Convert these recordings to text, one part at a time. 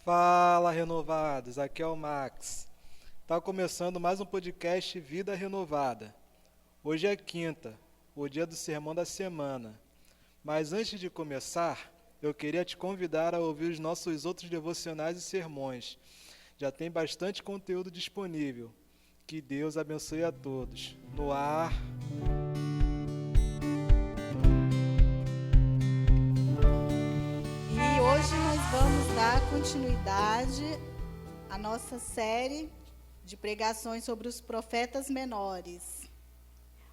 Fala, renovados, aqui é o Max. Tá começando mais um podcast Vida Renovada. Hoje é quinta, o dia do sermão da semana. Mas antes de começar, eu queria te convidar a ouvir os nossos outros devocionais e sermões. Já tem bastante conteúdo disponível. Que Deus abençoe a todos. No ar. E hoje nós vamos dar continuidade à nossa série de pregações sobre os profetas menores.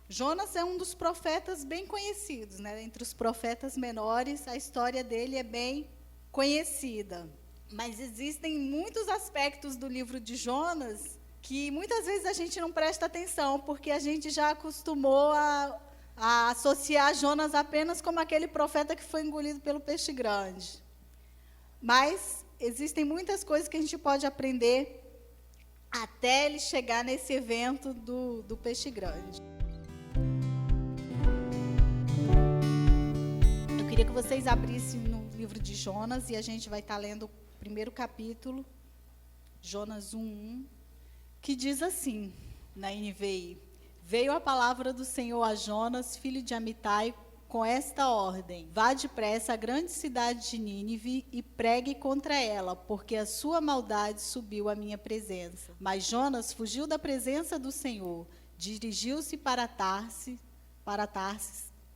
Jonas é um dos profetas bem conhecidos, né? Entre os profetas menores, a história dele é bem conhecida. Mas existem muitos aspectos do livro de Jonas que muitas vezes a gente não presta atenção, porque a gente já acostumou a associar Jonas apenas como aquele profeta que foi engolido pelo peixe grande. Mas existem muitas coisas que a gente pode aprender até ele chegar nesse evento do peixe grande. Eu queria que vocês abrissem no livro de Jonas e a gente vai estar lendo o primeiro capítulo, Jonas 1:1, que diz assim, na NVI: Veio a palavra do Senhor a Jonas, filho de Amitai, com esta ordem: Vá depressa à grande cidade de Nínive e pregue contra ela, porque a sua maldade subiu à minha presença. Mas Jonas fugiu da presença do Senhor, dirigiu-se para Tarsis,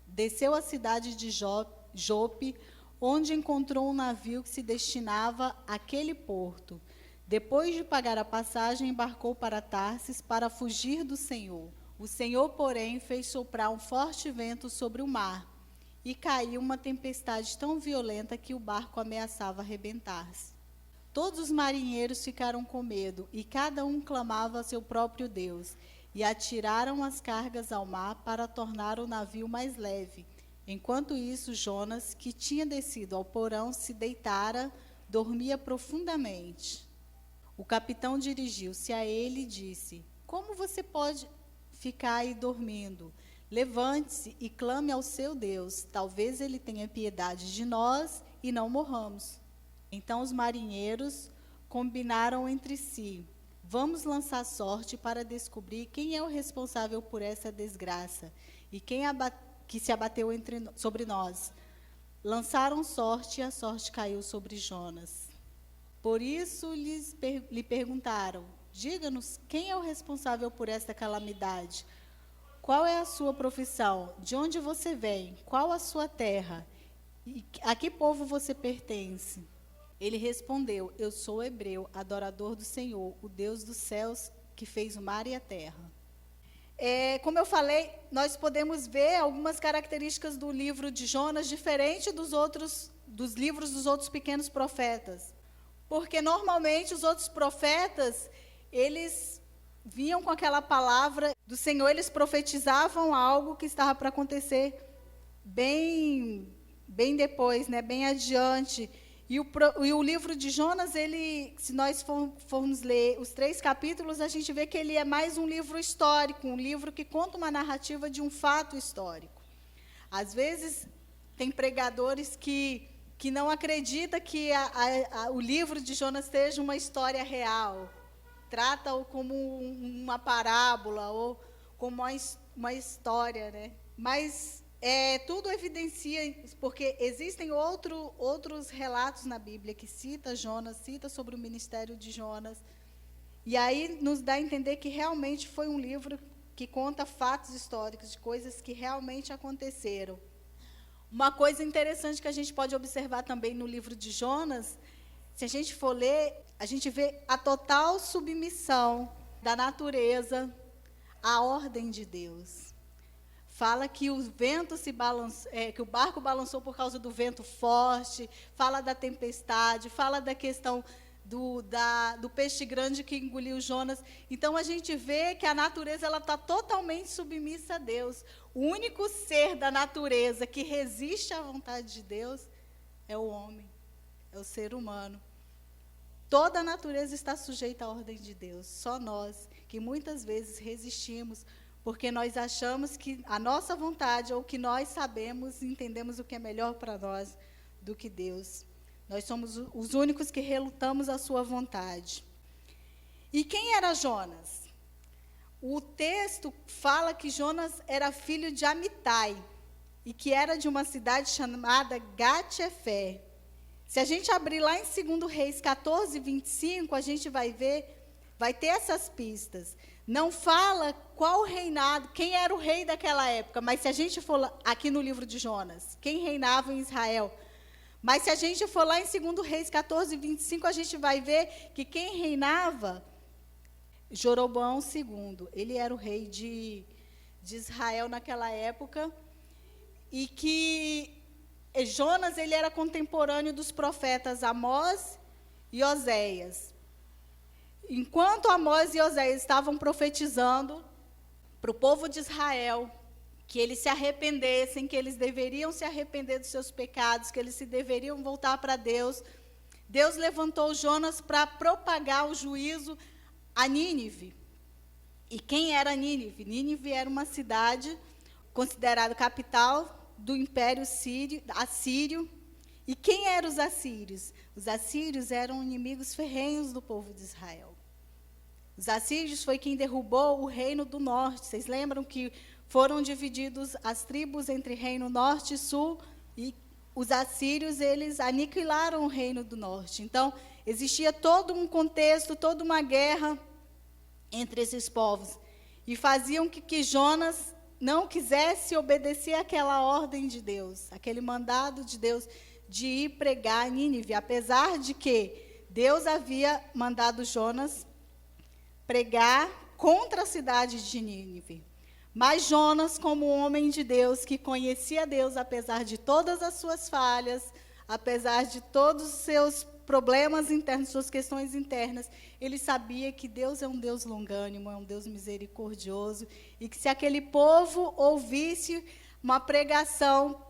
desceu à cidade de Jope, onde encontrou um navio que se destinava àquele porto. Depois de pagar a passagem, embarcou para Tarsis para fugir do Senhor. O Senhor, porém, fez soprar um forte vento sobre o mar, e caiu uma tempestade tão violenta que o barco ameaçava arrebentar-se. Todos os marinheiros ficaram com medo, e cada um clamava a seu próprio Deus, e atiraram as cargas ao mar para tornar o navio mais leve. Enquanto isso, Jonas, que tinha descido ao porão, se deitara, dormia profundamente. O capitão dirigiu-se a ele e disse: Como você pode ficar aí dormindo? Levante-se e clame ao seu Deus. Talvez ele tenha piedade de nós e não morramos. Então os marinheiros combinaram entre si: Vamos lançar sorte para descobrir quem é o responsável por essa desgraça e quem que se abateu sobre nós. Lançaram sorte e a sorte caiu sobre Jonas. Por isso lhe perguntaram: Diga-nos, quem é o responsável por esta calamidade? Qual é a sua profissão? De onde você vem? Qual a sua terra? E a que povo você pertence? Ele respondeu: Eu sou hebreu, adorador do Senhor, o Deus dos céus, que fez o mar e a terra. Como eu falei, nós podemos ver algumas características do livro de Jonas diferente dos livros dos outros pequenos profetas. Porque normalmente os outros profetas, eles vinham com aquela palavra do Senhor, eles profetizavam algo que estava para acontecer bem depois, né, bem adiante. E o livro de Jonas, se nós formos ler os 3 capítulos, a gente vê que ele é mais um livro histórico, um livro que conta uma narrativa de um fato histórico. Às vezes, tem pregadores que não acredita que o livro de Jonas seja uma história real. Trata-o como uma parábola ou como uma história, né? Mas tudo evidencia, porque existem outros relatos na Bíblia que cita Jonas, cita sobre o ministério de Jonas. E aí nos dá a entender que realmente foi um livro que conta fatos históricos, de coisas que realmente aconteceram. Uma coisa interessante que a gente pode observar também no livro de Jonas, se a gente for ler, a gente vê a total submissão da natureza à ordem de Deus. Fala que o vento que o barco balançou por causa do vento forte, fala da tempestade, fala da questão do peixe grande que engoliu Jonas. Então a gente vê que a natureza está totalmente submissa a Deus. O único ser da natureza que resiste à vontade de Deus é o homem, é o ser humano. Toda a natureza está sujeita à ordem de Deus. Só nós, que muitas vezes resistimos, porque nós achamos que a nossa vontade, ou que nós sabemos, entendemos o que é melhor para nós do que Deus. Nós somos os únicos que relutamos à sua vontade. E quem era Jonas? O texto fala que Jonas era filho de Amitai, e que era de uma cidade chamada Gat-Efé. Se a gente abrir lá em 2 Reis 14, 25, a gente vai ver, vai ter essas pistas. Não fala qual reinado, quem era o rei daquela época, mas se a gente for aqui no livro de Jonas, quem reinava em Israel. Mas se a gente for lá em 2 Reis 14, 25, a gente vai ver que quem reinava, Jeroboão II, ele era o rei de Israel naquela época, e que Jonas ele era contemporâneo dos profetas Amós e Oséias. Enquanto Amós e Oséias estavam profetizando para o povo de Israel, que eles se arrependessem, que eles deveriam se arrepender dos seus pecados, que eles se deveriam voltar para Deus, Deus levantou Jonas para propagar o juízo a Nínive. E quem era Nínive? Nínive era uma cidade considerada capital do Império Assírio. E quem eram os assírios? Os assírios eram inimigos ferrenhos do povo de Israel. Os assírios foi quem derrubou o reino do norte. Vocês lembram que foram divididos as tribos entre reino norte e sul, e os assírios, eles aniquilaram o reino do norte. Então, existia todo um contexto, toda uma guerra entre esses povos, e faziam que Jonas não quisesse obedecer àquela ordem de Deus, aquele mandado de Deus de ir pregar a Nínive, apesar de que Deus havia mandado Jonas pregar contra a cidade de Nínive. Mas Jonas, como homem de Deus, que conhecia Deus, apesar de todas as suas falhas, apesar de todos os seus problemas internos, suas questões internas, ele sabia que Deus é um Deus longânimo, é um Deus misericordioso, e que se aquele povo ouvisse uma pregação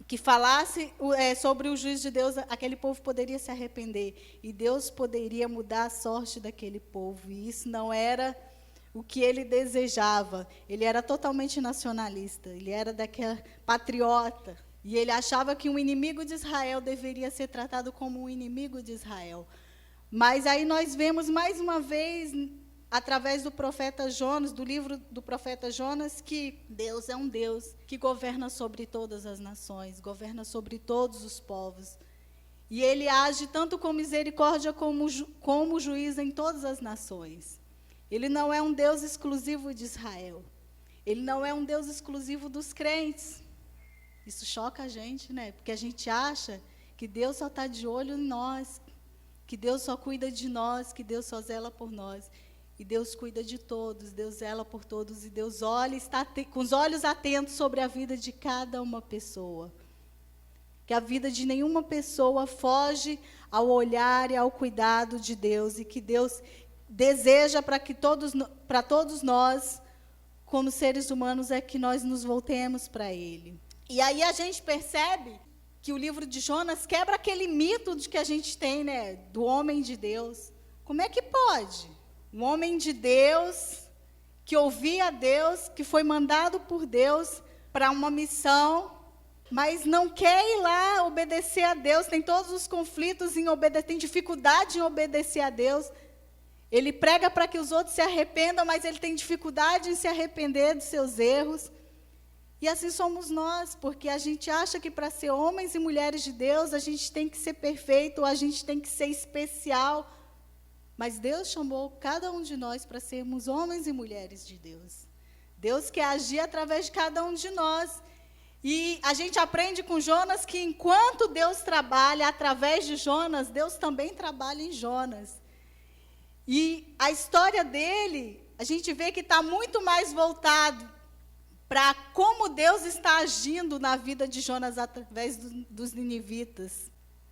que falasse sobre o juízo de Deus, aquele povo poderia se arrepender, e Deus poderia mudar a sorte daquele povo, e isso não era o que ele desejava. Ele era totalmente nacionalista, ele era daquele patriota, e ele achava que um inimigo de Israel deveria ser tratado como um inimigo de Israel. Mas aí nós vemos mais uma vez, através do profeta Jonas, do livro do profeta Jonas, que Deus é um Deus que governa sobre todas as nações, governa sobre todos os povos. E ele age tanto com misericórdia como juiz em todas as nações. Ele não é um Deus exclusivo de Israel. Ele não é um Deus exclusivo dos crentes. Isso choca a gente, né? Porque a gente acha que Deus só está de olho em nós, que Deus só cuida de nós, que Deus só zela por nós. E Deus cuida de todos, Deus zela por todos, e Deus olha, está com os olhos atentos sobre a vida de cada uma pessoa. Que a vida de nenhuma pessoa foge ao olhar e ao cuidado de Deus, e que Deus deseja para todos nós, como seres humanos, é que nós nos voltemos para Ele. E aí a gente percebe que o livro de Jonas quebra aquele mito de que a gente tem, né, do homem de Deus. Como é que pode? Um homem de Deus, que ouvia a Deus, que foi mandado por Deus para uma missão, mas não quer ir lá obedecer a Deus, tem todos os conflitos em obedecer, tem dificuldade em obedecer a Deus. Ele prega para que os outros se arrependam, mas ele tem dificuldade em se arrepender dos seus erros. E assim somos nós, porque a gente acha que para ser homens e mulheres de Deus, a gente tem que ser perfeito, a gente tem que ser especial. Mas Deus chamou cada um de nós para sermos homens e mulheres de Deus. Deus quer agir através de cada um de nós. E a gente aprende com Jonas que enquanto Deus trabalha através de Jonas, Deus também trabalha em Jonas. E a história dele, a gente vê que está muito mais voltado para como Deus está agindo na vida de Jonas através dos ninivitas.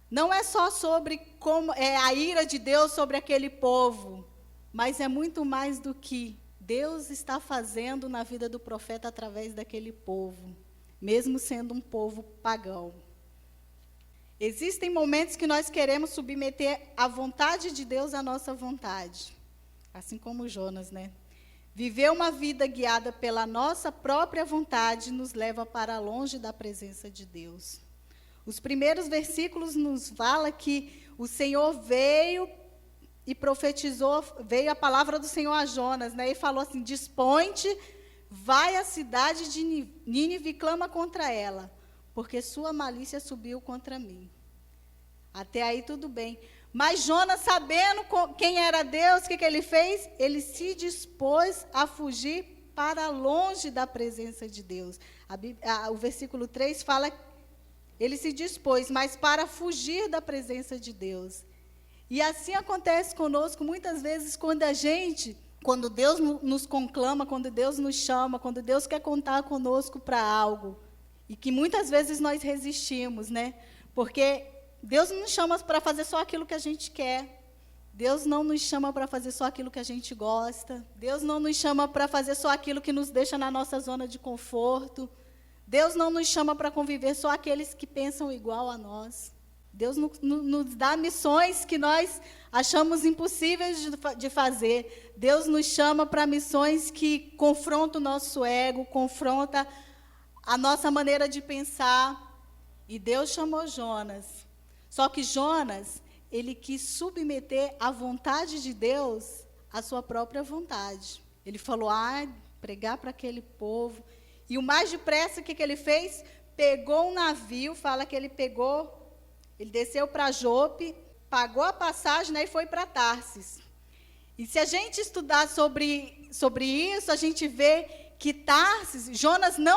Não é só sobre como é a ira de Deus sobre aquele povo, mas é muito mais do que Deus está fazendo na vida do profeta através daquele povo, mesmo sendo um povo pagão. Existem momentos que nós queremos submeter a vontade de Deus à nossa vontade, assim como Jonas, né? Viver uma vida guiada pela nossa própria vontade nos leva para longe da presença de Deus. Os primeiros versículos nos fala que o Senhor veio e profetizou, veio a palavra do Senhor a Jonas, né? E falou assim: dispõe-te, vai à cidade de Nínive e clama contra ela, porque sua malícia subiu contra mim. Até aí tudo bem. Mas Jonas, sabendo quem era Deus, o que ele fez? Ele se dispôs a fugir para longe da presença de Deus. O versículo 3 fala, ele se dispôs, mas para fugir da presença de Deus. E assim acontece conosco muitas vezes quando Deus nos conclama, quando Deus nos chama, quando Deus quer contar conosco para algo. E que muitas vezes nós resistimos, né? Porque Deus não nos chama para fazer só aquilo que a gente quer. Deus não nos chama para fazer só aquilo que a gente gosta. Deus não nos chama para fazer só aquilo que nos deixa na nossa zona de conforto. Deus não nos chama para conviver só aqueles que pensam igual a nós. Deus nos dá missões que nós achamos impossíveis de fazer. Deus nos chama para missões que confrontam o nosso ego, confrontam a nossa maneira de pensar. E Deus chamou Jonas. Só que Jonas, ele quis submeter a vontade de Deus à sua própria vontade. Ele falou, pregar para aquele povo. E o mais depressa, o que ele fez? Pegou um navio, fala que ele desceu para Jope, pagou a passagem, né, e foi para Tarsis. E se a gente estudar sobre isso, a gente vê que Tarsis, Jonas ele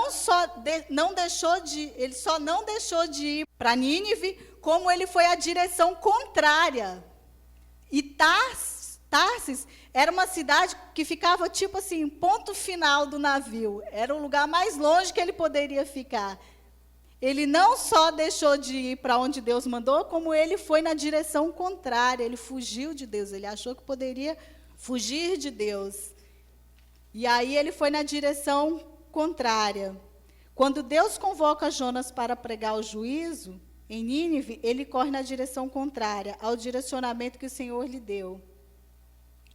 só não deixou de ir para Nínive, como ele foi a direção contrária. E Tarsis era uma cidade que ficava, tipo assim, ponto final do navio. Era o lugar mais longe que ele poderia ficar. Ele não só deixou de ir para onde Deus mandou, como ele foi na direção contrária. Ele fugiu de Deus. Ele achou que poderia fugir de Deus. E aí ele foi na direção contrária. Quando Deus convoca Jonas para pregar o juízo em Nínive, ele corre na direção contrária ao direcionamento que o Senhor lhe deu.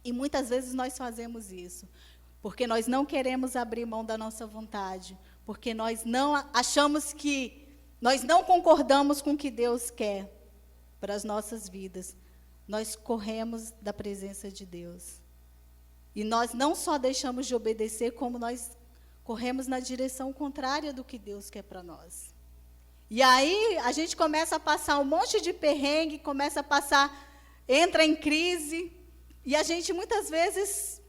E muitas vezes nós fazemos isso, porque nós não queremos abrir mão da nossa vontade, porque nós não achamos que, nós não concordamos com o que Deus quer para as nossas vidas. Nós corremos da presença de Deus. E nós não só deixamos de obedecer, como nós corremos na direção contrária do que Deus quer para nós. E aí a gente começa a passar um monte de perrengue, entra em crise, e a gente muitas vezes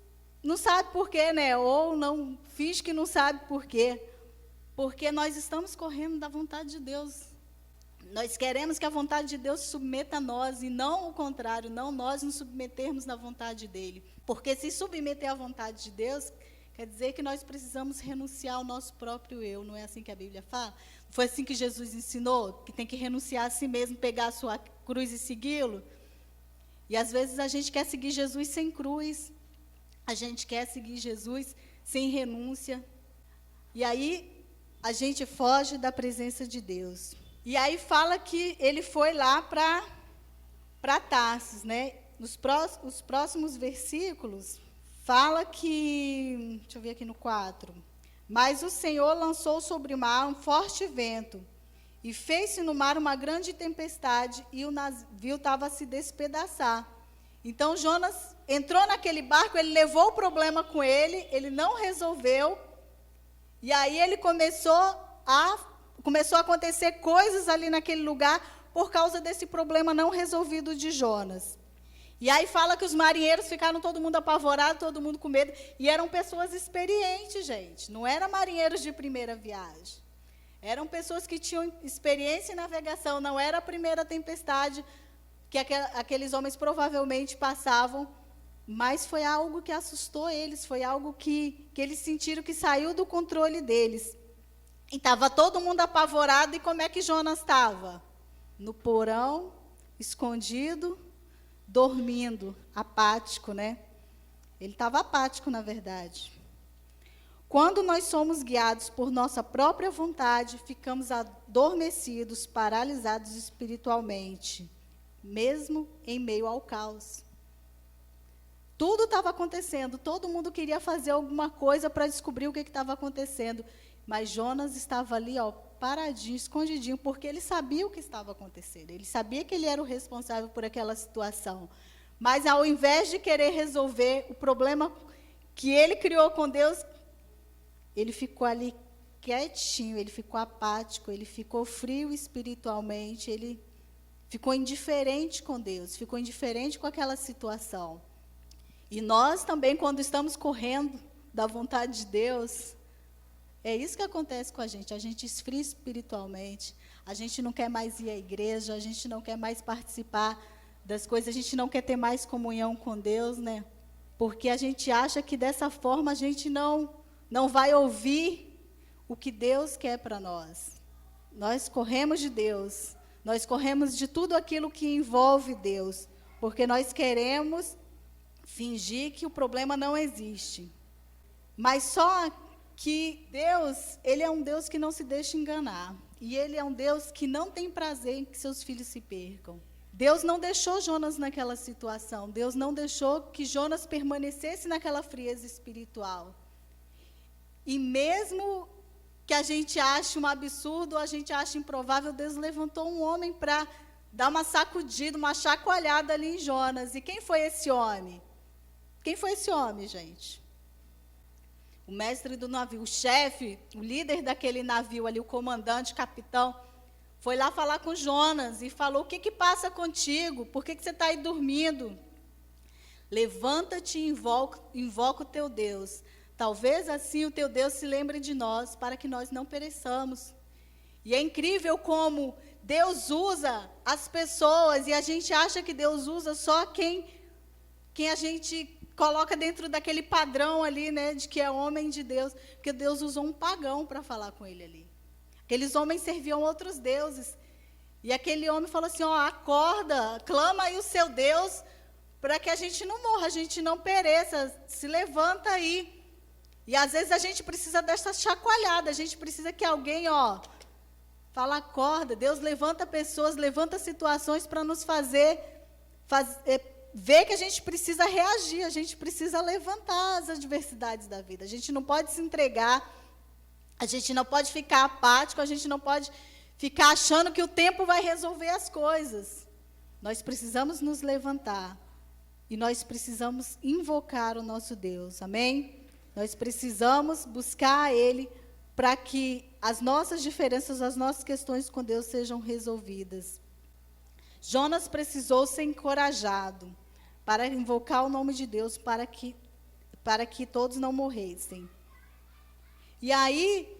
não sabe por quê, né? Ou não finge que não sabe por quê. Porque nós estamos correndo da vontade de Deus. Nós queremos que a vontade de Deus se submeta a nós, e não o contrário, não nós nos submetermos na vontade dele. Porque se submeter à vontade de Deus, quer dizer que nós precisamos renunciar ao nosso próprio eu. Não é assim que a Bíblia fala? Foi assim que Jesus ensinou, que tem que renunciar a si mesmo, pegar a sua cruz e segui-lo? E às vezes a gente quer seguir Jesus sem cruz, a gente quer seguir Jesus sem renúncia. E aí a gente foge da presença de Deus. E aí fala que ele foi lá para Tarsis, né? Os próximos versículos fala que, deixa eu ver aqui no 4. Mas o Senhor lançou sobre o mar um forte vento, e fez-se no mar uma grande tempestade, e o navio estava a se despedaçar. Então Jonas entrou naquele barco, ele levou o problema com ele não resolveu, e aí ele começou a acontecer coisas ali naquele lugar, por causa desse problema não resolvido de Jonas. E aí fala que os marinheiros ficaram todo mundo apavorado, todo mundo com medo, e eram pessoas experientes, gente, não eram marinheiros de primeira viagem. Eram pessoas que tinham experiência em navegação, não era a primeira tempestade que aqueles homens provavelmente passavam, mas foi algo que assustou eles, foi algo que eles sentiram que saiu do controle deles. E estava todo mundo apavorado, e como é que Jonas estava? No porão, escondido, dormindo, apático, né? Ele estava apático, na verdade. Quando nós somos guiados por nossa própria vontade, ficamos adormecidos, paralisados espiritualmente, mesmo em meio ao caos. Tudo estava acontecendo, todo mundo queria fazer alguma coisa para descobrir o que estava acontecendo. Mas Jonas estava ali, paradinho, escondidinho, porque ele sabia o que estava acontecendo. Ele sabia que ele era o responsável por aquela situação. Mas, ao invés de querer resolver o problema que ele criou com Deus, ele ficou ali quietinho, ele ficou apático, ele ficou frio espiritualmente, ele ficou indiferente com Deus, ficou indiferente com aquela situação. E nós também, quando estamos correndo da vontade de Deus, é isso que acontece com a gente esfria espiritualmente, a gente não quer mais ir à igreja, a gente não quer mais participar das coisas, a gente não quer ter mais comunhão com Deus, né? Porque a gente acha que dessa forma a gente não vai ouvir o que Deus quer para nós. Nós corremos de Deus, nós corremos de tudo aquilo que envolve Deus, porque nós queremos fingir que o problema não existe. Mas só que Deus, Ele é um Deus que não se deixa enganar. E Ele é um Deus que não tem prazer em que seus filhos se percam. Deus não deixou Jonas naquela situação. Deus não deixou que Jonas permanecesse naquela frieza espiritual. E mesmo que a gente ache um absurdo, a gente ache improvável, Deus levantou um homem para dar uma sacudida, uma chacoalhada ali em Jonas. E quem foi esse homem? Quem foi esse homem, gente? O mestre do navio, o chefe, o líder daquele navio ali, o comandante, o capitão, foi lá falar com Jonas e falou: o que passa contigo? Por que você está aí dormindo? Levanta-te e invoca o teu Deus. Talvez assim o teu Deus se lembre de nós, para que nós não pereçamos. E é incrível como Deus usa as pessoas, e a gente acha que Deus usa só quem a gente coloca dentro daquele padrão ali, né, de que é homem de Deus, porque Deus usou um pagão para falar com ele ali. Aqueles homens serviam outros deuses, e aquele homem falou assim: acorda, clama aí o seu Deus, para que a gente não morra, a gente não pereça, se levanta aí. E às vezes a gente precisa dessa chacoalhada, a gente precisa que alguém, fala, acorda. Deus levanta pessoas, levanta situações para nos fazer ver que a gente precisa reagir, a gente precisa levantar as adversidades da vida. A gente não pode se entregar, a gente não pode ficar apático, a gente não pode ficar achando que o tempo vai resolver as coisas. Nós precisamos nos levantar e nós precisamos invocar o nosso Deus, amém? Nós precisamos buscar a Ele para que as nossas diferenças, as nossas questões com Deus sejam resolvidas. Jonas precisou ser encorajado para invocar o nome de Deus para que todos não morressem. E aí,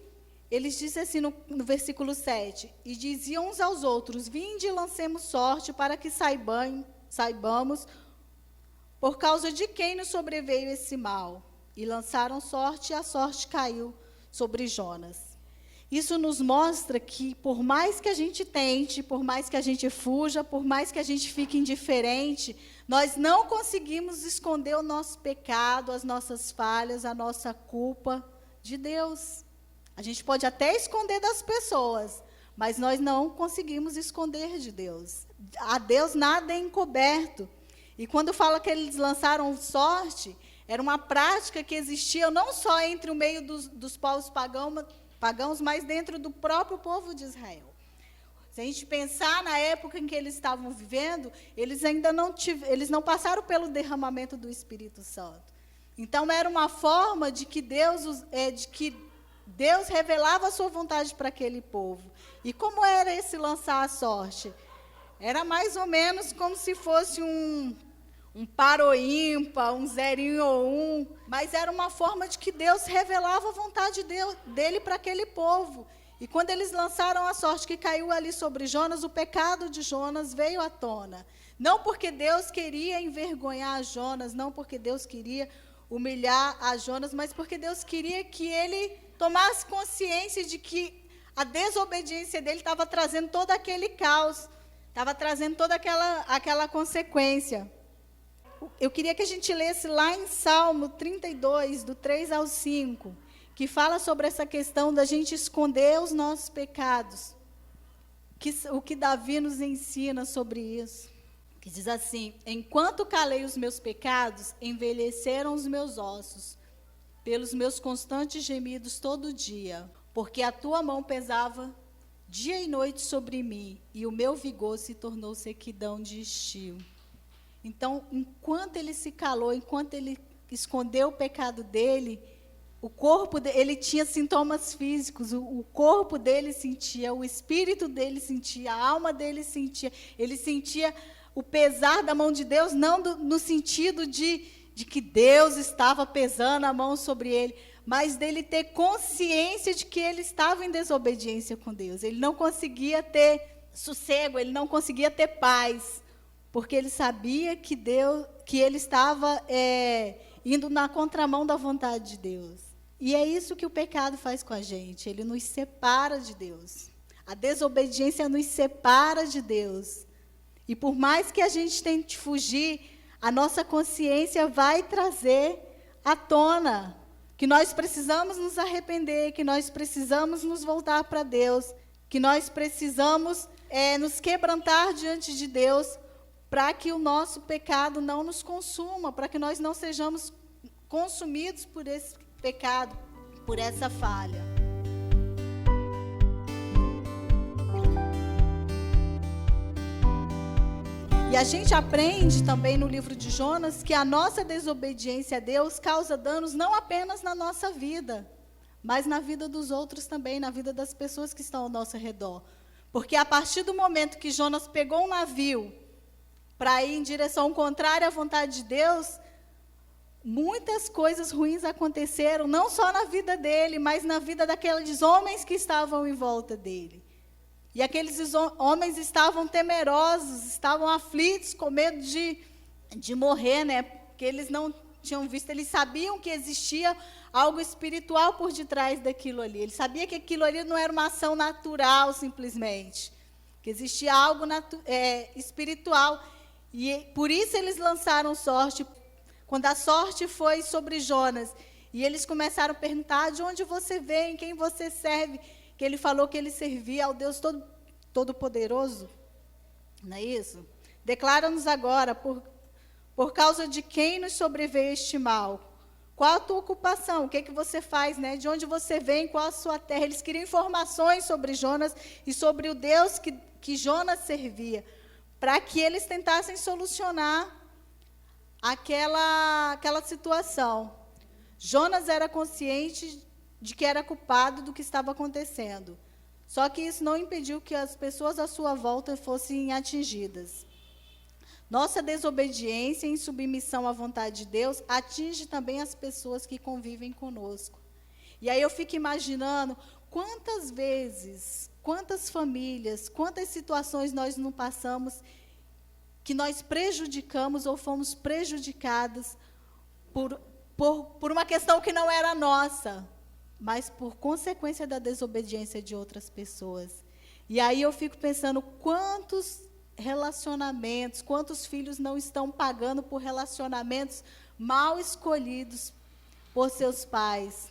eles dizem assim no versículo 7, e diziam uns aos outros: vinde e lancemos sorte para que saibamos por causa de quem nos sobreveio esse mal. E lançaram sorte, e a sorte caiu sobre Jonas. Isso nos mostra que, por mais que a gente tente, por mais que a gente fuja, por mais que a gente fique indiferente, nós não conseguimos esconder o nosso pecado, as nossas falhas, a nossa culpa de Deus. A gente pode até esconder das pessoas, mas nós não conseguimos esconder de Deus. A Deus nada é encoberto. E quando fala que eles lançaram sorte, era uma prática que existia não só entre o meio dos povos pagãos, mas dentro do próprio povo de Israel. Se a gente pensar na época em que eles estavam vivendo, eles ainda não passaram pelo derramamento do Espírito Santo. Então, era uma forma de que Deus revelava a sua vontade para aquele povo. E como era esse lançar a sorte? Era mais ou menos como se fosse um par ou ímpar, um zerinho ou um, mas era uma forma de que Deus revelava a vontade dele para aquele povo. E quando eles lançaram a sorte que caiu ali sobre Jonas, o pecado de Jonas veio à tona. Não porque Deus queria envergonhar Jonas, não porque Deus queria humilhar a Jonas, mas porque Deus queria que ele tomasse consciência de que a desobediência dele estava trazendo todo aquele caos, estava trazendo toda aquela consequência. Eu queria que a gente lesse lá em Salmo 32, do 3 ao 5, que fala sobre essa questão da gente esconder os nossos pecados. O que Davi nos ensina sobre isso. Que diz assim: enquanto calei os meus pecados, envelheceram os meus ossos, pelos meus constantes gemidos todo dia. porque a tua mão pesava dia e noite sobre mim, e o meu vigor se tornou sequidão de estio. Então, enquanto ele se calou, enquanto ele escondeu o pecado dele, o corpo ele tinha sintomas físicos, o corpo dele sentia, o espírito dele sentia, a alma dele sentia. Ele sentia o pesar da mão de Deus, não no sentido de que Deus estava pesando a mão sobre ele, mas dele ter consciência de que ele estava em desobediência com Deus. Ele não conseguia ter sossego, ele não conseguia ter paz, porque ele sabia que ele estava indo na contramão da vontade de Deus. E é isso que o pecado faz com a gente, ele nos separa de Deus. A desobediência nos separa de Deus. E por mais que a gente tente fugir, a nossa consciência vai trazer à tona que nós precisamos nos arrepender, que nós precisamos nos voltar para Deus, que nós precisamos nos quebrantar diante de Deus, para que o nosso pecado não nos consuma, para que nós não sejamos consumidos por esse pecado, por essa falha. E a gente aprende também no livro de Jonas que a nossa desobediência a Deus causa danos não apenas na nossa vida, mas na vida dos outros também, na vida das pessoas que estão ao nosso redor. Porque a partir do momento que Jonas pegou um navio para ir em direção contrária à vontade de Deus, muitas coisas ruins aconteceram, não só na vida dele, mas na vida daqueles homens que estavam em volta dele. E aqueles homens estavam temerosos, estavam aflitos, com medo de morrer, né? Porque eles não tinham visto, eles sabiam que existia algo espiritual por detrás daquilo ali. Eles sabiam que aquilo ali não era uma ação natural, simplesmente. Que existia algo espiritual. E por isso eles lançaram sorte. Quando a sorte foi sobre Jonas, e eles começaram a perguntar: de onde você vem, quem você serve? Que ele falou que ele servia ao Deus Todo-Poderoso. Não é isso? Declara-nos agora, por causa de quem nos sobreveio este mal. Qual a tua ocupação? O que você faz? Né? De onde você vem? Qual a sua terra? Eles queriam informações sobre Jonas e sobre o Deus que Jonas servia, para que eles tentassem solucionar aquela situação. Jonas era consciente de que era culpado do que estava acontecendo. Só que isso não impediu que as pessoas à sua volta fossem atingidas. Nossa desobediência em submissão à vontade de Deus atinge também as pessoas que convivem conosco. E aí eu fico imaginando quantas vezes, quantas famílias, quantas situações nós não passamos que nós prejudicamos ou fomos prejudicados por uma questão que não era nossa, mas por consequência da desobediência de outras pessoas. E aí eu fico pensando quantos relacionamentos, quantos filhos não estão pagando por relacionamentos mal escolhidos por seus pais.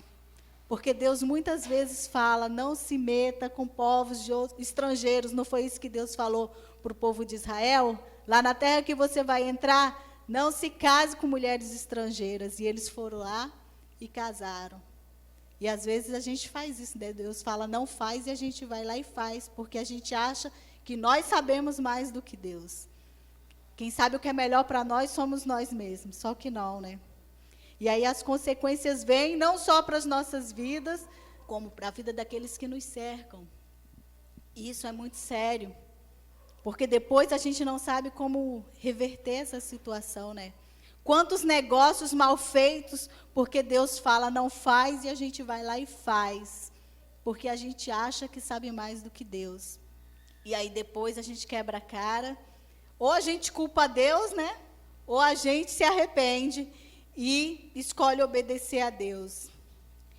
Porque Deus muitas vezes fala: não se meta com povos estrangeiros. Não foi isso que Deus falou para o povo de Israel? Lá na terra que você vai entrar, não se case com mulheres estrangeiras. E eles foram lá e casaram. E às vezes a gente faz isso, né? Deus fala: não faz, e a gente vai lá e faz, porque a gente acha que nós sabemos mais do que Deus. Quem sabe o que é melhor para nós somos nós mesmos, só que não, né? E aí as consequências vêm não só para as nossas vidas, como para a vida daqueles que nos cercam. E isso é muito sério, porque depois a gente não sabe como reverter essa situação, né? Quantos negócios mal feitos, porque Deus fala não faz, e a gente vai lá e faz, porque a gente acha que sabe mais do que Deus. E aí depois a gente quebra a cara, ou a gente culpa Deus, né? Ou a gente se arrepende e escolhe obedecer a Deus.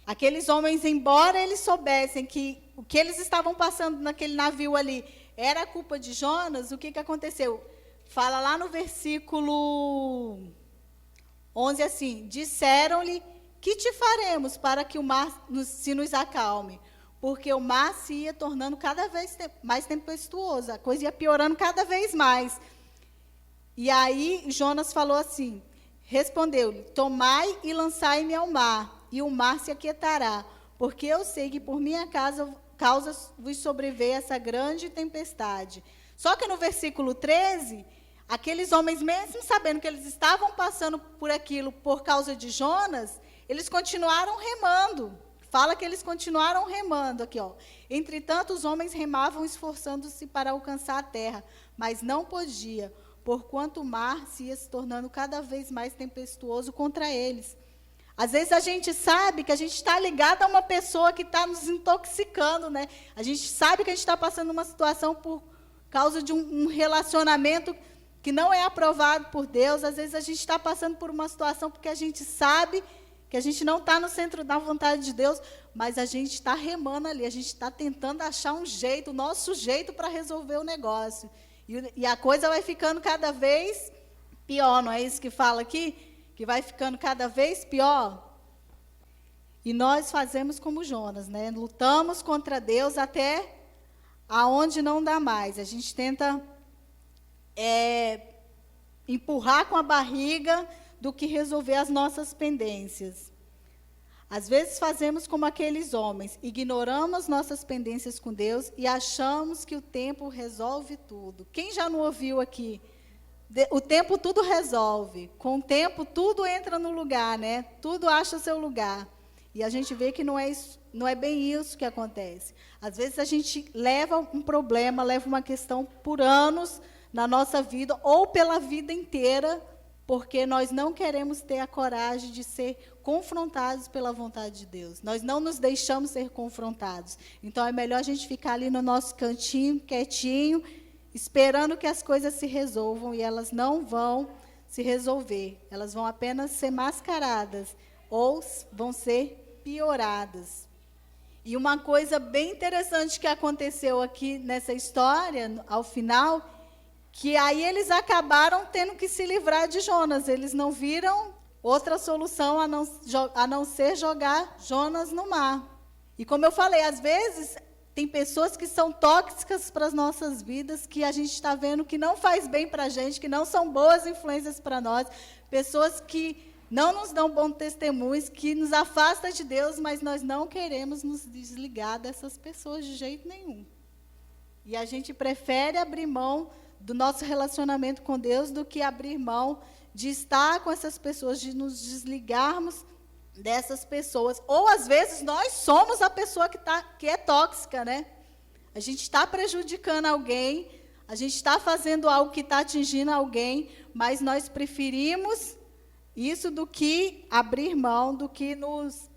Aqueles homens, embora eles soubessem que o que eles estavam passando naquele navio ali era culpa de Jonas, o que aconteceu? Fala lá no versículo 11 assim: disseram-lhe: que te faremos para que o mar se nos acalme? Porque o mar se ia tornando cada vez mais tempestuoso, a coisa ia piorando cada vez mais. E aí Jonas falou assim, respondeu-lhe: tomai e lançai-me ao mar, e o mar se aquietará. porque eu sei que por minha causa vos sobreveio essa grande tempestade. Só que no versículo 13, aqueles homens, mesmo sabendo que eles estavam passando por aquilo por causa de Jonas, eles continuaram remando. Fala que eles continuaram remando aqui, ó. Entretanto, os homens remavam, esforçando-se para alcançar a terra, mas não podia, porquanto o mar se ia se tornando cada vez mais tempestuoso contra eles. Às vezes a gente sabe que a gente está ligado a uma pessoa que está nos intoxicando, né? A gente sabe que a gente está passando uma situação por causa de um relacionamento que não é aprovado por Deus. Às vezes a gente está passando por uma situação porque a gente sabe que a gente não está no centro da vontade de Deus, mas a gente está remando ali, a gente está tentando achar um jeito, o nosso jeito para resolver o negócio. E a coisa vai ficando cada vez pior, não é isso que fala aqui? Que vai ficando cada vez pior. E nós fazemos como Jonas, né? Lutamos contra Deus até aonde não dá mais. A gente tenta empurrar com a barriga do que resolver as nossas pendências. Às vezes fazemos como aqueles homens, ignoramos nossas pendências com Deus e achamos que o tempo resolve tudo. Quem já não ouviu aqui? O tempo tudo resolve. Com o tempo tudo entra no lugar, né? Tudo acha seu lugar. E a gente vê que não é bem isso que acontece. Às vezes a gente leva um problema, leva uma questão por anos na nossa vida ou pela vida inteira, porque nós não queremos ter a coragem de ser confrontados pela vontade de Deus. Nós não nos deixamos ser confrontados. Então, é melhor a gente ficar ali no nosso cantinho, quietinho, esperando que as coisas se resolvam, e elas não vão se resolver. Elas vão apenas ser mascaradas, ou vão ser pioradas. E uma coisa bem interessante que aconteceu aqui nessa história, ao final, que aí eles acabaram tendo que se livrar de Jonas. Eles não viram outra solução a não ser jogar Jonas no mar. E como eu falei, às vezes tem pessoas que são tóxicas para as nossas vidas, que a gente está vendo que não faz bem para a gente, que não são boas influências para nós, pessoas que não nos dão bons testemunhos, que nos afastam de Deus, mas nós não queremos nos desligar dessas pessoas de jeito nenhum. E a gente prefere abrir mão do nosso relacionamento com Deus do que abrir mão de estar com essas pessoas, de nos desligarmos dessas pessoas. Ou, às vezes, nós somos a pessoa que é tóxica, né? A gente está prejudicando alguém, a gente está fazendo algo que está atingindo alguém, mas nós preferimos isso do que abrir mão, do que nos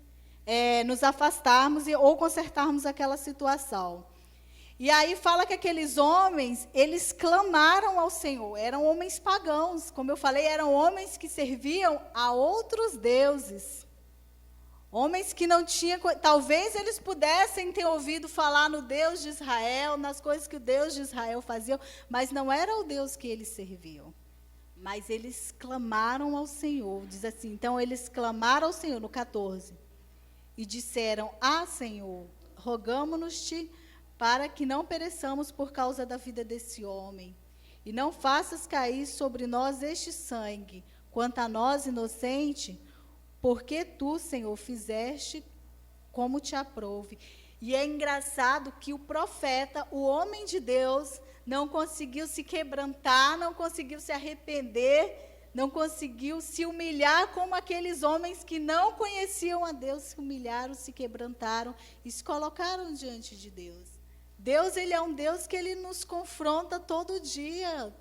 afastarmos ou consertarmos aquela situação. E aí fala que aqueles homens, eles clamaram ao Senhor. Eram homens pagãos, como eu falei, eram homens que serviam a outros deuses. Homens que não tinham, talvez eles pudessem ter ouvido falar no Deus de Israel, nas coisas que o Deus de Israel fazia, mas não era o Deus que eles serviam. Mas eles clamaram ao Senhor, diz assim, então eles clamaram ao Senhor, no 14, e disseram, Senhor, rogamo-nos-te, para que não pereçamos por causa da vida desse homem. E não faças cair sobre nós este sangue, quanto a nós, inocente, porque tu, Senhor, fizeste como te aprouve. E é engraçado que o profeta, o homem de Deus, não conseguiu se quebrantar, não conseguiu se arrepender, não conseguiu se humilhar como aqueles homens que não conheciam a Deus, se humilharam, se quebrantaram e se colocaram diante de Deus. Deus, ele é um Deus que ele nos confronta todo dia,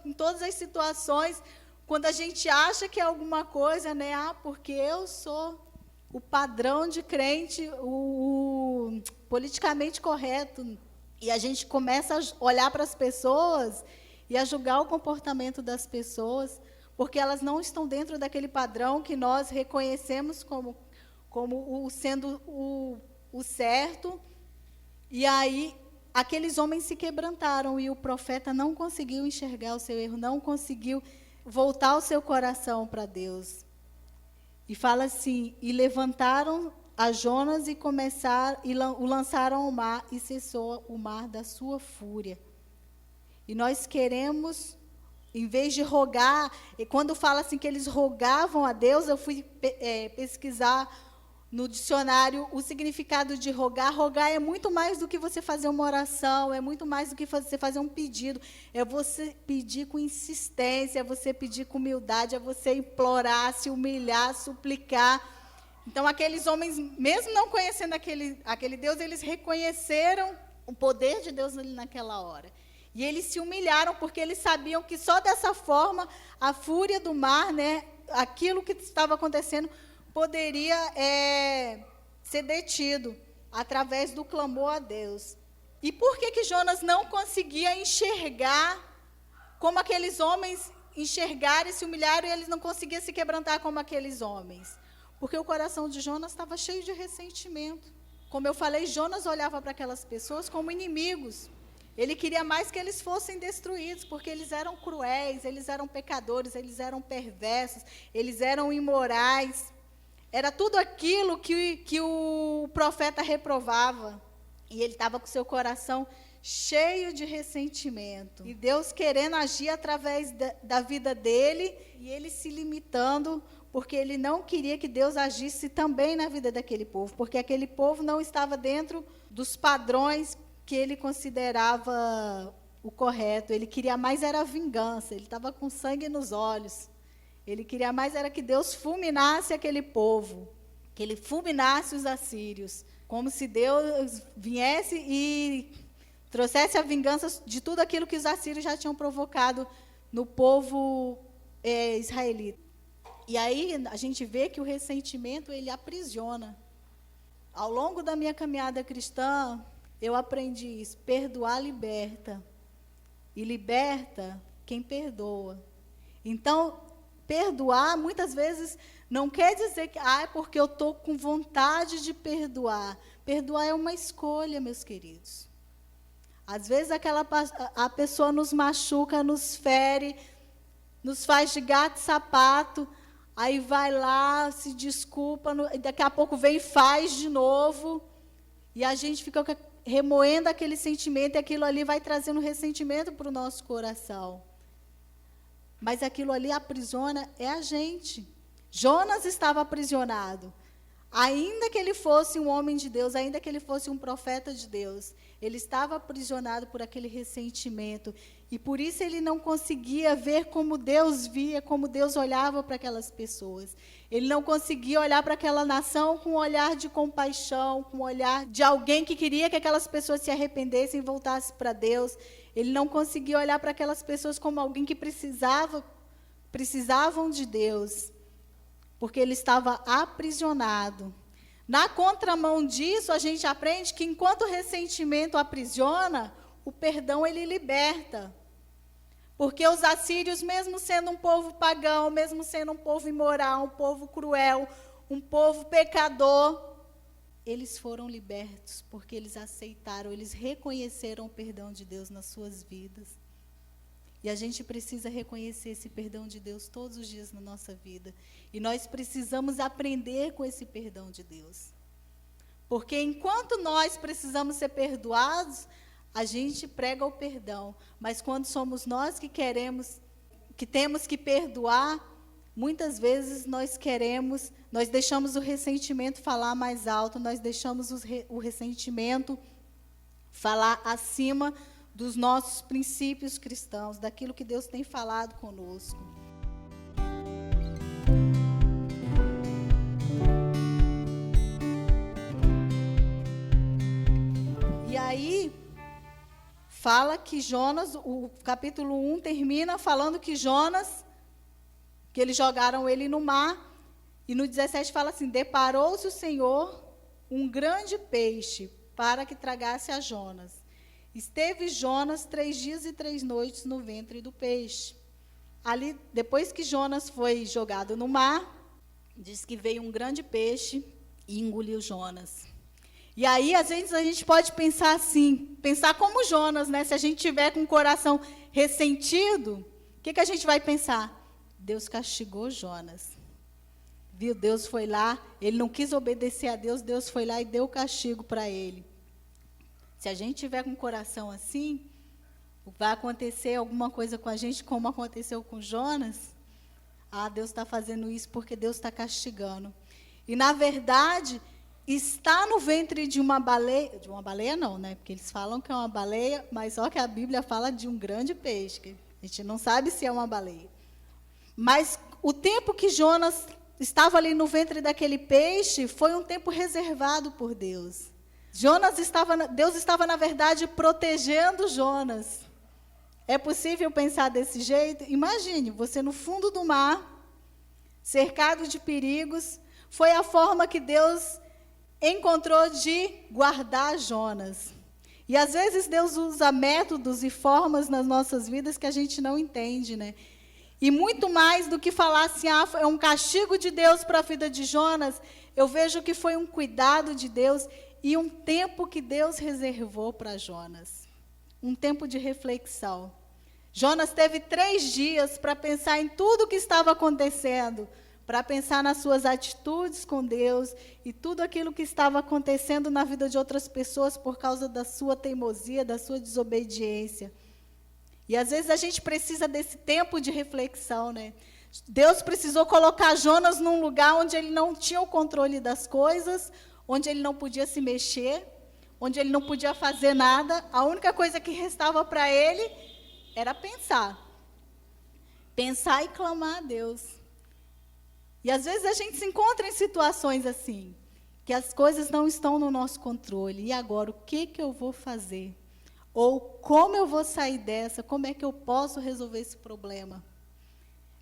em todas as situações, quando a gente acha que é alguma coisa, né? Porque eu sou o padrão de crente, o politicamente correto. E a gente começa a olhar para as pessoas e a julgar o comportamento das pessoas, porque elas não estão dentro daquele padrão que nós reconhecemos como sendo o certo. E aí, aqueles homens se quebrantaram e o profeta não conseguiu enxergar o seu erro, não conseguiu voltar o seu coração para Deus. E fala assim, e levantaram a Jonas e o lançaram ao mar, e cessou o mar da sua fúria. E nós queremos, em vez de rogar, e quando fala assim que eles rogavam a Deus, eu fui pesquisar no dicionário, o significado de rogar. Rogar é muito mais do que você fazer uma oração, é muito mais do que você fazer um pedido. É você pedir com insistência, é você pedir com humildade, é você implorar, se humilhar, suplicar. Então, aqueles homens, mesmo não conhecendo aquele Deus, eles reconheceram o poder de Deus ali naquela hora. E eles se humilharam, porque eles sabiam que só dessa forma a fúria do mar, né, aquilo que estava acontecendo, poderia ser detido através do clamor a Deus. E por que Jonas não conseguia enxergar como aqueles homens enxergaram e se humilharam, e eles não conseguiam se quebrantar como aqueles homens? Porque o coração de Jonas estava cheio de ressentimento. Como eu falei, Jonas olhava para aquelas pessoas como inimigos. Ele queria mais que eles fossem destruídos, porque eles eram cruéis, eles eram pecadores, eles eram perversos, eles eram imorais. Era tudo aquilo que o profeta reprovava. E ele estava com seu coração cheio de ressentimento. E Deus querendo agir através da vida dele, e ele se limitando, porque ele não queria que Deus agisse também na vida daquele povo, porque aquele povo não estava dentro dos padrões que ele considerava o correto. Ele queria mais era a vingança, ele estava com sangue nos olhos. Ele queria mais era que Deus fulminasse aquele povo, que ele fulminasse os assírios, como se Deus viesse e trouxesse a vingança de tudo aquilo que os assírios já tinham provocado no povo israelita. E aí a gente vê que o ressentimento, ele aprisiona. Ao longo da minha caminhada cristã, eu aprendi isso: perdoar liberta, e liberta quem perdoa. Então, perdoar, muitas vezes, não quer dizer que é porque eu estou com vontade de perdoar. Perdoar é uma escolha, meus queridos. Às vezes, a pessoa nos machuca, nos fere, nos faz de gato e sapato, aí vai lá, se desculpa, daqui a pouco vem e faz de novo, e a gente fica remoendo aquele sentimento, e aquilo ali vai trazendo ressentimento para o nosso coração. Mas aquilo ali aprisiona a gente. Jonas estava aprisionado. Ainda que ele fosse um homem de Deus, ainda que ele fosse um profeta de Deus, ele estava aprisionado por aquele ressentimento. E por isso ele não conseguia ver como Deus via, como Deus olhava para aquelas pessoas. Ele não conseguia olhar para aquela nação com um olhar de compaixão, com um olhar de alguém que queria que aquelas pessoas se arrependessem e voltassem para Deus. Ele não conseguia olhar para aquelas pessoas como alguém que precisavam de Deus, porque ele estava aprisionado. Na contramão disso, a gente aprende que enquanto o ressentimento aprisiona, o perdão ele liberta. Porque os assírios, mesmo sendo um povo pagão, mesmo sendo um povo imoral, um povo cruel, um povo pecador, eles foram libertos, porque eles aceitaram, eles reconheceram o perdão de Deus nas suas vidas. E a gente precisa reconhecer esse perdão de Deus todos os dias na nossa vida. E nós precisamos aprender com esse perdão de Deus. Porque enquanto nós precisamos ser perdoados, a gente prega o perdão. Mas quando somos nós que temos que perdoar, muitas vezes nós deixamos o ressentimento falar mais alto, nós deixamos o ressentimento falar acima dos nossos princípios cristãos, daquilo que Deus tem falado conosco. E aí, fala que Jonas, o capítulo 1 termina falando que Jonas, que eles jogaram ele no mar, e no 17 fala assim: deparou-se o Senhor um grande peixe para que tragasse a Jonas. Esteve Jonas 3 dias e 3 noites no ventre do peixe. Ali, depois que Jonas foi jogado no mar, diz que veio um grande peixe e engoliu Jonas. E aí, às vezes, a gente pode pensar assim, pensar como Jonas, né? Se a gente tiver com o coração ressentido, o que a gente vai pensar? Deus castigou Jonas. Viu? Deus foi lá, ele não quis obedecer a Deus, Deus foi lá e deu o castigo para ele. Se a gente tiver com o coração assim, vai acontecer alguma coisa com a gente, como aconteceu com Jonas. Deus está fazendo isso porque Deus está castigando. E, na verdade, está no ventre de uma baleia não, né? Porque eles falam que é uma baleia, mas só que a Bíblia fala de um grande peixe, que a gente não sabe se é uma baleia. Mas o tempo que Jonas estava ali no ventre daquele peixe foi um tempo reservado por Deus. Deus estava, na verdade, protegendo Jonas. É possível pensar desse jeito? Imagine, você no fundo do mar, cercado de perigos, foi a forma que Deus encontrou de guardar Jonas. E às vezes Deus usa métodos e formas nas nossas vidas que a gente não entende, né? E muito mais do que falar assim, é um castigo de Deus para a vida de Jonas, eu vejo que foi um cuidado de Deus e um tempo que Deus reservou para Jonas. Um tempo de reflexão. Jonas teve 3 dias para pensar em tudo o que estava acontecendo, para pensar nas suas atitudes com Deus e tudo aquilo que estava acontecendo na vida de outras pessoas por causa da sua teimosia, da sua desobediência. E às vezes a gente precisa desse tempo de reflexão, né? Deus precisou colocar Jonas num lugar onde ele não tinha o controle das coisas, onde ele não podia se mexer, onde ele não podia fazer nada. A única coisa que restava para ele era pensar. Pensar e clamar a Deus. E às vezes a gente se encontra em situações assim, que as coisas não estão no nosso controle. E agora, o que eu vou fazer? Ou como eu vou sair dessa? Como é que eu posso resolver esse problema?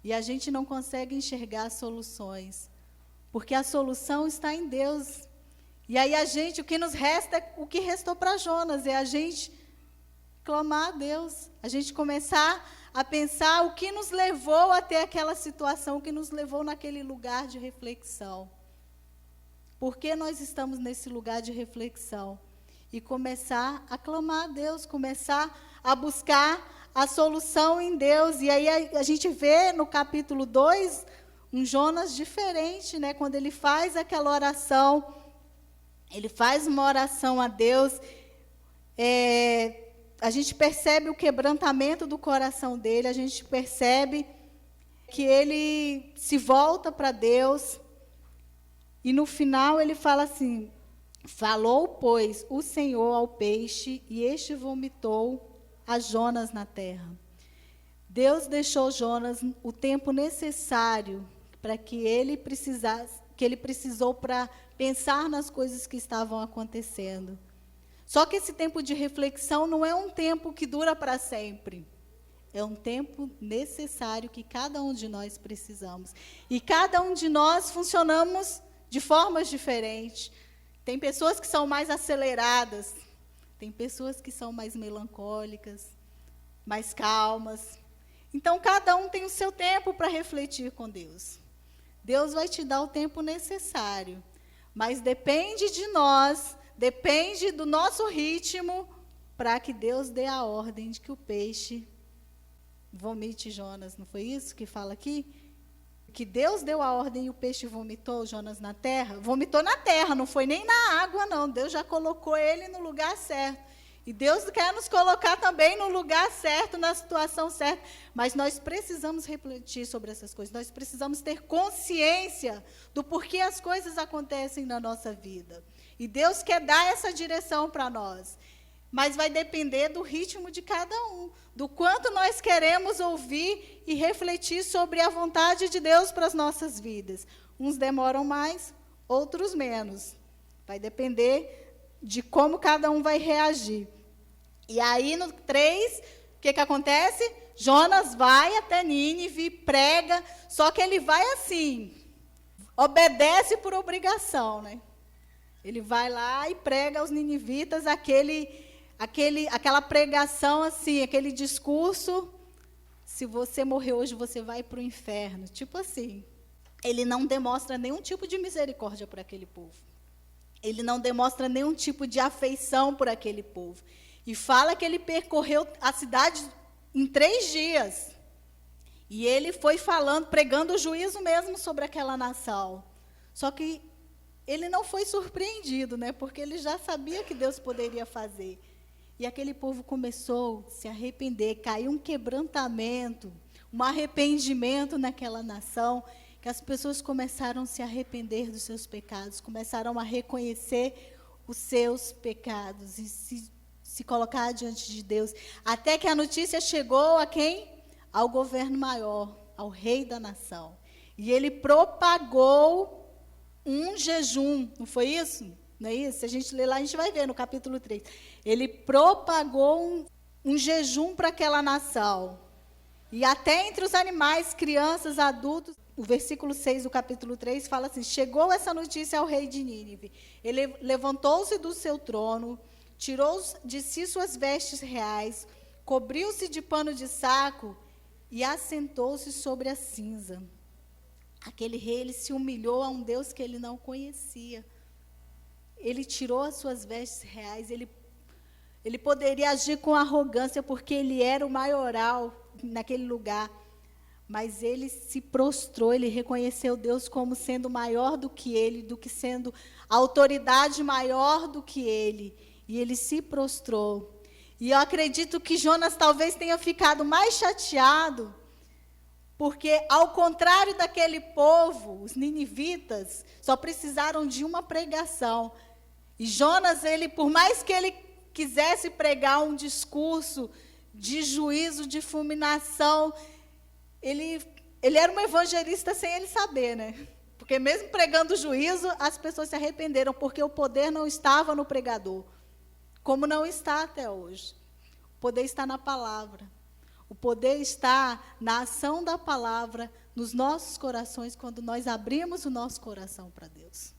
E a gente não consegue enxergar soluções, porque a solução está em Deus. E aí o que nos resta, o que restou para Jonas, é a gente clamar a Deus, a gente começar a pensar o que nos levou até aquela situação, o que nos levou naquele lugar de reflexão. Por que nós estamos nesse lugar de reflexão? E começar a clamar a Deus, começar a buscar a solução em Deus. E aí a gente vê no capítulo 2, um Jonas diferente, né? Quando ele faz aquela oração, ele faz uma oração a Deus, a gente percebe o quebrantamento do coração dele, a gente percebe que ele se volta para Deus, e no final ele fala assim: falou, pois, o Senhor ao peixe, e este vomitou a Jonas na terra. Deus deixou Jonas o tempo necessário para que ele precisou para pensar nas coisas que estavam acontecendo. Só que esse tempo de reflexão não é um tempo que dura para sempre. É um tempo necessário que cada um de nós precisamos. E cada um de nós funcionamos de formas diferentes. Tem pessoas que são mais aceleradas, tem pessoas que são mais melancólicas, mais calmas. Então, cada um tem o seu tempo para refletir com Deus. Deus vai te dar o tempo necessário, mas depende de nós, depende do nosso ritmo, para que Deus dê a ordem de que o peixe vomite Jonas. Não foi isso que fala aqui? Que Deus deu a ordem e o peixe vomitou Jonas na terra? Vomitou na terra, não foi nem na água, não. Deus já colocou ele no lugar certo. E Deus quer nos colocar também no lugar certo, na situação certa. Mas nós precisamos refletir sobre essas coisas. Nós precisamos ter consciência do porquê as coisas acontecem na nossa vida. E Deus quer dar essa direção para nós. Mas vai depender do ritmo de cada um, do quanto nós queremos ouvir e refletir sobre a vontade de Deus para as nossas vidas. Uns demoram mais, outros menos. Vai depender de como cada um vai reagir. E aí, no 3, o que acontece? Jonas vai até Nínive, prega, só que ele vai assim, obedece por obrigação, né? Ele vai lá e prega aos ninivitas aquela pregação assim, aquele discurso: se você morrer hoje, você vai para o inferno. Tipo assim, ele não demonstra nenhum tipo de misericórdia por aquele povo. Ele não demonstra nenhum tipo de afeição por aquele povo. E fala que ele percorreu a cidade em 3 dias. E ele foi falando, pregando o juízo mesmo sobre aquela nação. Só que ele não foi surpreendido, né? Porque ele já sabia que Deus poderia fazer. E aquele povo começou a se arrepender, caiu um quebrantamento, um arrependimento naquela nação, que as pessoas começaram a se arrepender dos seus pecados, começaram a reconhecer os seus pecados e se colocar diante de Deus. Até que a notícia chegou a quem? Ao governo maior, ao rei da nação. E ele propagou um jejum, não foi isso? Não é isso? Se a gente ler lá, a gente vai ver no capítulo 3. Ele propagou um jejum para aquela nação. E até entre os animais, crianças, adultos, o versículo 6 do capítulo 3 fala assim: chegou essa notícia ao rei de Nínive. Ele levantou-se do seu trono, tirou de si suas vestes reais, cobriu-se de pano de saco e assentou-se sobre a cinza. Aquele rei, ele se humilhou a um Deus que ele não conhecia. Ele tirou as suas vestes reais, ele poderia agir com arrogância, porque ele era o maioral naquele lugar. Mas ele se prostrou, ele reconheceu Deus como sendo maior do que ele, do que sendo a autoridade maior do que ele. E ele se prostrou. E eu acredito que Jonas talvez tenha ficado mais chateado, porque, ao contrário daquele povo, os ninivitas só precisaram de uma pregação. E Jonas, ele, por mais que ele quisesse pregar um discurso de juízo, de fulminação, ele era um evangelista sem ele saber, né? Porque mesmo pregando juízo, as pessoas se arrependeram, porque o poder não estava no pregador, como não está até hoje. O poder está na palavra. O poder está na ação da palavra nos nossos corações, quando nós abrimos o nosso coração para Deus.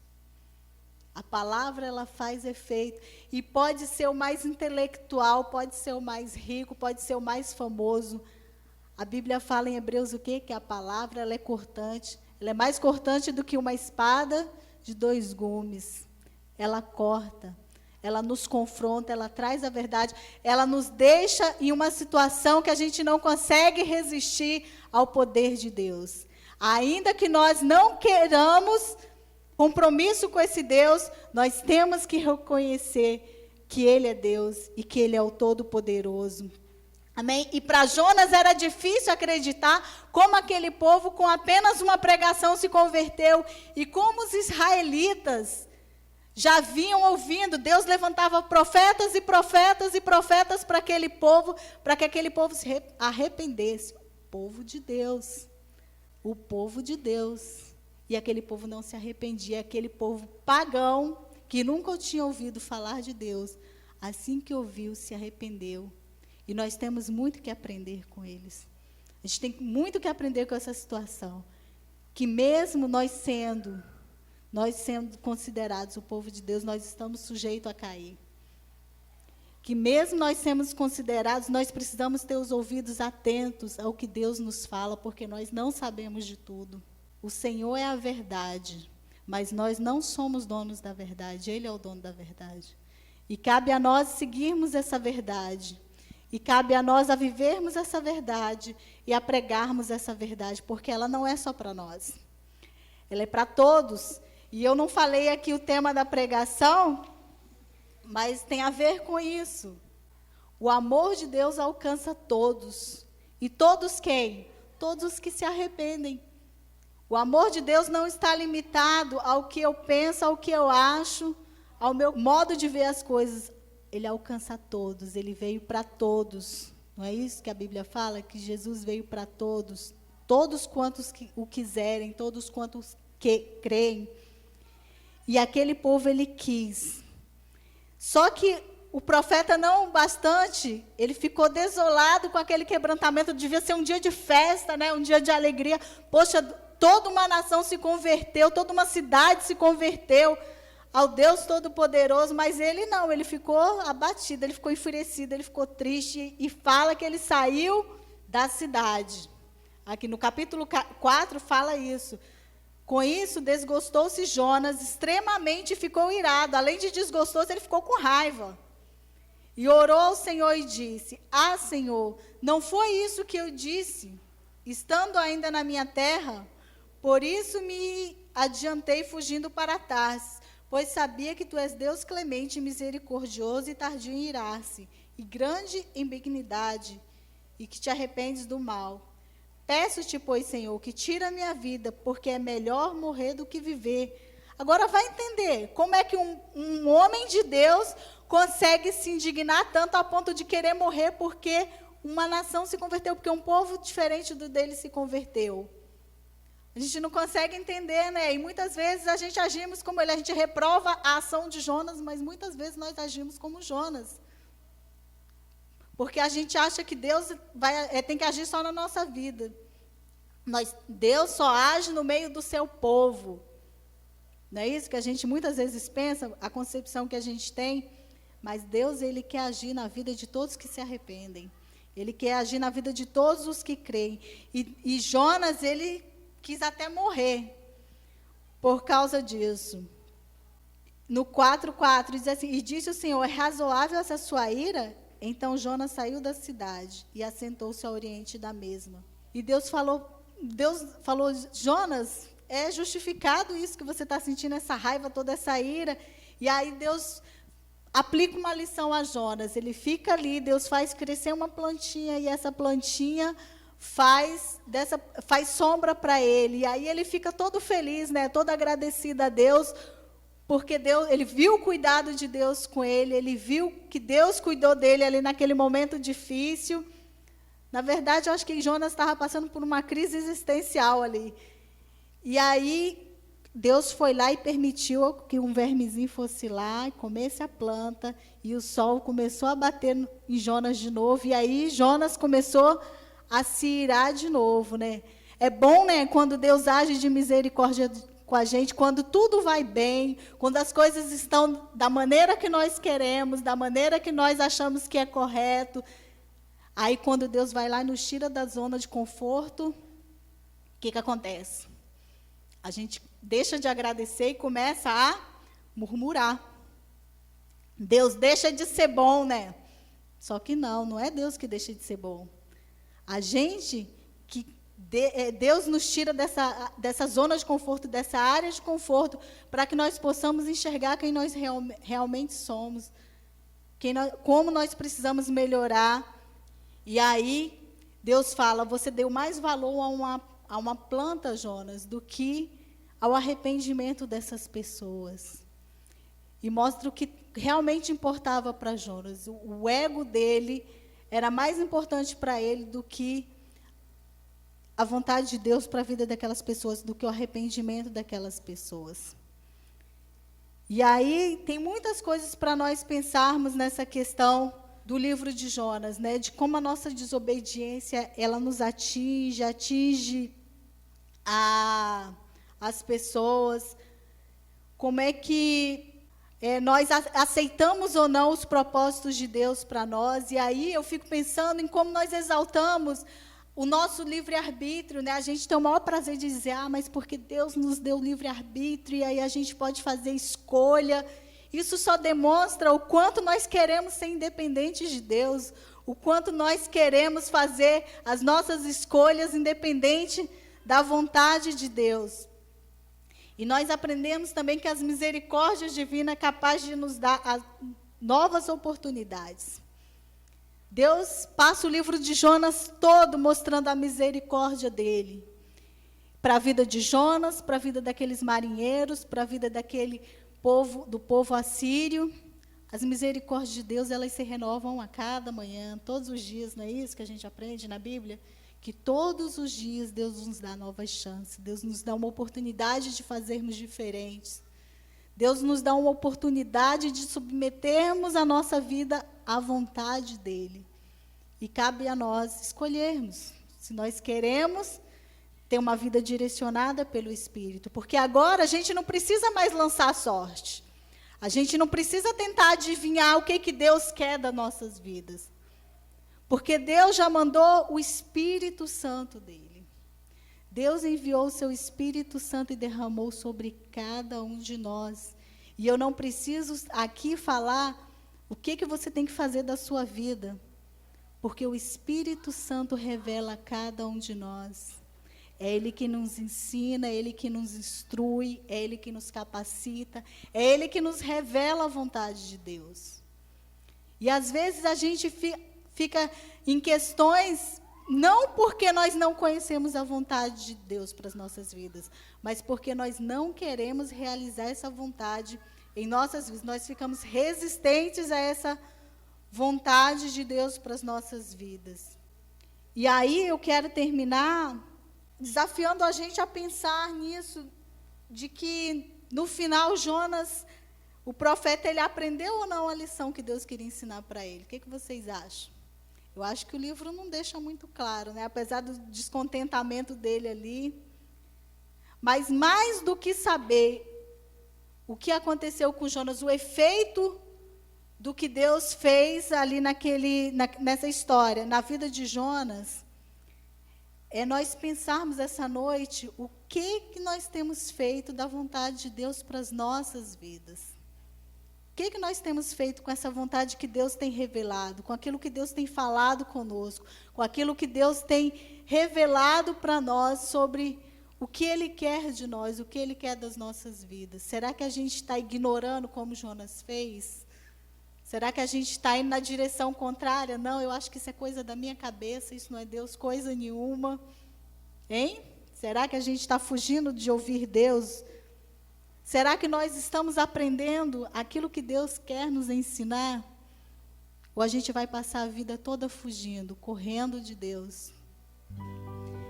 A palavra, ela faz efeito. E pode ser o mais intelectual, pode ser o mais rico, pode ser o mais famoso. A Bíblia fala em Hebreus o quê? Que a palavra, ela é cortante. Ela é mais cortante do que uma espada de 2 gumes. Ela corta. Ela nos confronta, ela traz a verdade, ela nos deixa em uma situação que a gente não consegue resistir ao poder de Deus. Ainda que nós não queiramos compromisso com esse Deus, nós temos que reconhecer que Ele é Deus e que Ele é o Todo-Poderoso. Amém? E para Jonas era difícil acreditar como aquele povo, com apenas uma pregação, se converteu, e como os israelitas já vinham ouvindo. Deus levantava profetas e profetas e profetas para aquele povo, para que aquele povo se arrependesse. O povo de Deus. O povo de Deus. E aquele povo não se arrependia. Aquele povo pagão, que nunca tinha ouvido falar de Deus, assim que ouviu, se arrependeu. E nós temos muito que aprender com eles. A gente tem muito que aprender com essa situação. Que mesmo nós sendo considerados o povo de Deus, nós estamos sujeitos a cair. Que mesmo nós sendo considerados, nós precisamos ter os ouvidos atentos ao que Deus nos fala, porque nós não sabemos de tudo. O Senhor é a verdade, mas nós não somos donos da verdade, Ele é o dono da verdade. E cabe a nós seguirmos essa verdade. E cabe a nós a vivermos essa verdade e a pregarmos essa verdade, porque ela não é só para nós. Ela é para todos. E eu não falei aqui o tema da pregação, mas tem a ver com isso. O amor de Deus alcança todos. E todos quem? Todos os que se arrependem. O amor de Deus não está limitado ao que eu penso, ao que eu acho, ao meu modo de ver as coisas. Ele alcança todos, ele veio para todos. Não é isso que a Bíblia fala? Que Jesus veio para todos. Todos quantos o quiserem, todos quantos que creem. E aquele povo, ele quis. Só que o profeta não bastante, ele ficou desolado com aquele quebrantamento. Devia ser um dia de festa, né? Um dia de alegria. Poxa, toda uma nação se converteu, toda uma cidade se converteu ao Deus Todo-Poderoso, mas ele não, ele ficou abatido, ele ficou enfurecido, ele ficou triste, e fala que ele saiu da cidade. Aqui no capítulo 4 fala isso. Com isso, desgostou-se Jonas extremamente e ficou irado. Além de desgostoso, ele ficou com raiva. E orou ao Senhor e disse: Ah, Senhor, não foi isso que eu disse, estando ainda na minha terra? Por isso me adiantei fugindo para Tarsis, pois sabia que tu és Deus clemente e misericordioso e tardio em irar-se, e grande em benignidade, e que te arrependes do mal. Peço-te, pois, Senhor, que tira a minha vida, porque é melhor morrer do que viver. Agora vai entender como é que um homem de Deus consegue se indignar tanto a ponto de querer morrer porque uma nação se converteu, porque um povo diferente do dele se converteu. A gente não consegue entender, né? E muitas vezes a gente agimos como ele, a gente reprova a ação de Jonas, mas muitas vezes nós agimos como Jonas. Porque a gente acha que Deus tem que agir só na nossa vida. Deus só age no meio do seu povo. Não é isso que a gente muitas vezes pensa, a concepção que a gente tem? Mas Deus, Ele quer agir na vida de todos que se arrependem. Ele quer agir na vida de todos os que creem. E Jonas, ele quis até morrer por causa disso. No 4:4 diz assim: e disse o Senhor, é razoável essa sua ira? Então Jonas saiu da cidade e assentou-se ao oriente da mesma. E Deus falou, Jonas, é justificado isso que você está sentindo, essa raiva, toda essa ira. E aí Deus aplica uma lição a Jonas. Ele fica ali, Deus faz crescer uma plantinha, e essa plantinha faz sombra para ele. E aí ele fica todo feliz, né, todo agradecido a Deus, porque ele viu o cuidado de Deus com ele, ele viu que Deus cuidou dele ali naquele momento difícil. Na verdade, eu acho que Jonas estava passando por uma crise existencial ali. E aí, Deus foi lá e permitiu que um vermezinho fosse lá e comesse a planta, e o sol começou a bater em Jonas de novo, e aí Jonas começou a se irar de novo, né? É bom, né, quando Deus age de misericórdia com a gente, quando tudo vai bem, quando as coisas estão da maneira que nós queremos, da maneira que nós achamos que é correto. Aí, quando Deus vai lá e nos tira da zona de conforto, o que acontece? A gente deixa de agradecer e começa a murmurar. Deus deixa de ser bom, né? Só que não é Deus que deixa de ser bom. A gente, Deus nos tira dessa zona de conforto, dessa área de conforto, para que nós possamos enxergar quem nós realmente somos, como nós precisamos melhorar. E aí, Deus fala, você deu mais valor a uma planta, Jonas, do que ao arrependimento dessas pessoas. E mostra o que realmente importava para Jonas. O ego dele era mais importante para ele do que a vontade de Deus para a vida daquelas pessoas, do que o arrependimento daquelas pessoas. E aí tem muitas coisas para nós pensarmos nessa questão do livro de Jonas, né? De como a nossa desobediência, ela nos atinge as pessoas, como é que nós aceitamos ou não os propósitos de Deus para nós. E aí eu fico pensando em como nós exaltamos o nosso livre-arbítrio, né? A gente tem o maior prazer de dizer, mas porque Deus nos deu livre-arbítrio, e aí a gente pode fazer escolha. Isso só demonstra o quanto nós queremos ser independentes de Deus, o quanto nós queremos fazer as nossas escolhas independente da vontade de Deus. E nós aprendemos também que as misericórdias divinas é capaz de nos dar novas oportunidades. Deus passa o livro de Jonas todo mostrando a misericórdia dele. Para a vida de Jonas, para a vida daqueles marinheiros, para a vida do povo assírio. As misericórdias de Deus, elas se renovam a cada manhã, todos os dias, não é isso que a gente aprende na Bíblia? Que todos os dias Deus nos dá novas chances, Deus nos dá uma oportunidade de fazermos diferentes. Deus nos dá uma oportunidade de submetermos a nossa vida à vontade dEle. E cabe a nós escolhermos se nós queremos ter uma vida direcionada pelo Espírito. Porque agora a gente não precisa mais lançar sorte. A gente não precisa tentar adivinhar o que Deus quer das nossas vidas. Porque Deus já mandou o Espírito Santo dele. Deus enviou o seu Espírito Santo e derramou sobre cada um de nós. E eu não preciso aqui falar o que você tem que fazer da sua vida. Porque o Espírito Santo revela a cada um de nós. É Ele que nos ensina, é Ele que nos instrui, é Ele que nos capacita, é Ele que nos revela a vontade de Deus. E às vezes a gente fica em questões Não porque nós não conhecemos a vontade de Deus para as nossas vidas, mas porque nós não queremos realizar essa vontade em nossas vidas. Nós ficamos resistentes a essa vontade de Deus para as nossas vidas. E aí eu quero terminar desafiando a gente a pensar nisso, de que no final Jonas, o profeta, ele aprendeu ou não a lição que Deus queria ensinar para ele? O que vocês acham? Eu acho que o livro não deixa muito claro, né? Apesar do descontentamento dele ali. Mas mais do que saber o que aconteceu com Jonas, o efeito do que Deus fez ali nessa história, na vida de Jonas, é nós pensarmos essa noite o que nós temos feito da vontade de Deus para as nossas vidas. O que nós temos feito com essa vontade que Deus tem revelado, com aquilo que Deus tem falado conosco, com aquilo que Deus tem revelado para nós sobre o que Ele quer de nós, o que Ele quer das nossas vidas? Será que a gente está ignorando como Jonas fez? Será que a gente está indo na direção contrária? Não, eu acho que isso é coisa da minha cabeça, isso não é Deus, coisa nenhuma. Hein? Será que a gente está fugindo de ouvir Deus? Será que nós estamos aprendendo aquilo que Deus quer nos ensinar? Ou a gente vai passar a vida toda fugindo, correndo de Deus?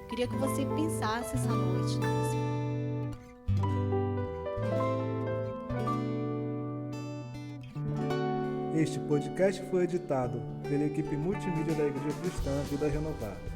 Queria que você pensasse essa noite nisso. Este podcast foi editado pela equipe multimídia da Igreja Cristã Vida Renovada.